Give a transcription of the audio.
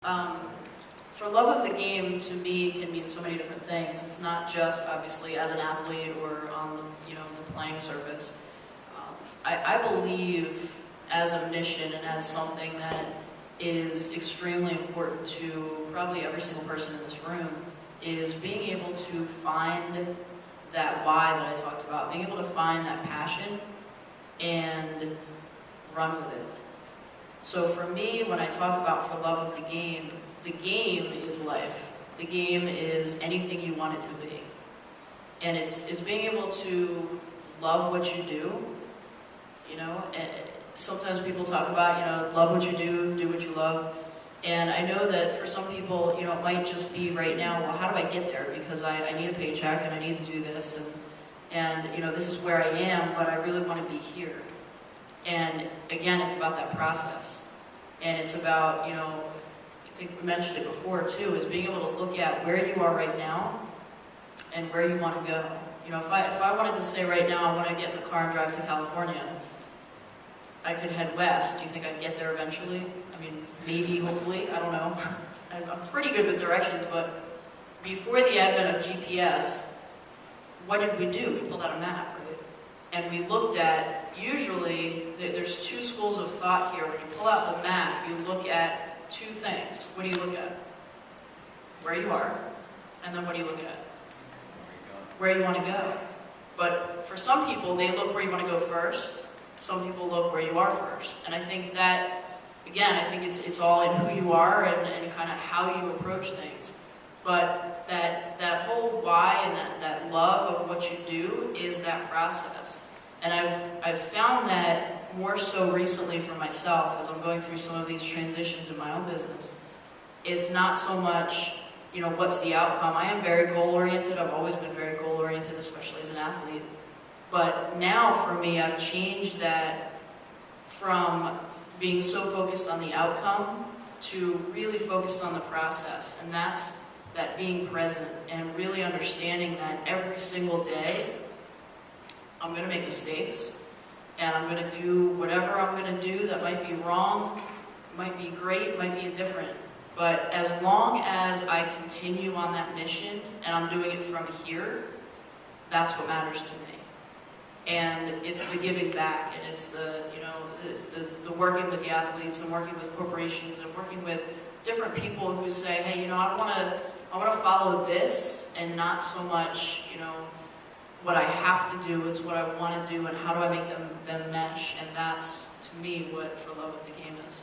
Um, for love of the game, to me, can mean so many different things. It's not just, obviously, as an athlete or on the, the playing surface. I believe as a mission and as something that is extremely important to probably every single person in this room, is being able to find that why that I talked about, being able to find that passion and run with it. So for me, when I talk about for love of the game is life. The game is anything you want it to be. And it's being able to love what you do, sometimes people talk about, love what you do what you love. And I know that for some people, it might just be right now, well, how do I get there? Because I need a paycheck and I need to do this and this is where I am, but I really want to be here. And again, it's about that process. And it's about, I think we mentioned it before too, is being able to look at where you are right now and where you want to go. If I wanted to say right now, I want to get in the car and drive to California, I could head west. Do you think I'd get there eventually? I mean, maybe, hopefully, I don't know. I'm pretty good with directions, but before the advent of GPS, what did we do? We pulled out a map, right? And we looked at, usually, there's two schools of thought here. When you pull out the map, you look at two things. What do you look at? Where you are, and then what do you look at? Where you want to go. But for some people, they look where you want to go first. Some people look where you are first. And I think that, again, I think it's all in who you are and kind of how you approach things. But that whole why and that love of what you do is that process. And I've found that more so recently for myself as I'm going through some of these transitions in my own business. It's not so much, what's the outcome. I am very goal-oriented. I've always been very goal-oriented, especially as an athlete. But now for me, I've changed that from being so focused on the outcome to really focused on the process. And that's that being present and really understanding that every single day I'm going to make mistakes and I'm going to do whatever I'm going to do that might be wrong, might be great, might be indifferent. But as long as I continue on that mission and I'm doing it from here, that's what matters to me. And it's the giving back, and it's the the working with the athletes and working with corporations and working with different people who say, hey, I want to follow this and not so much what I have to do. It's what I want to do and how do I make them mesh. And that's to me what For Love of the Game is.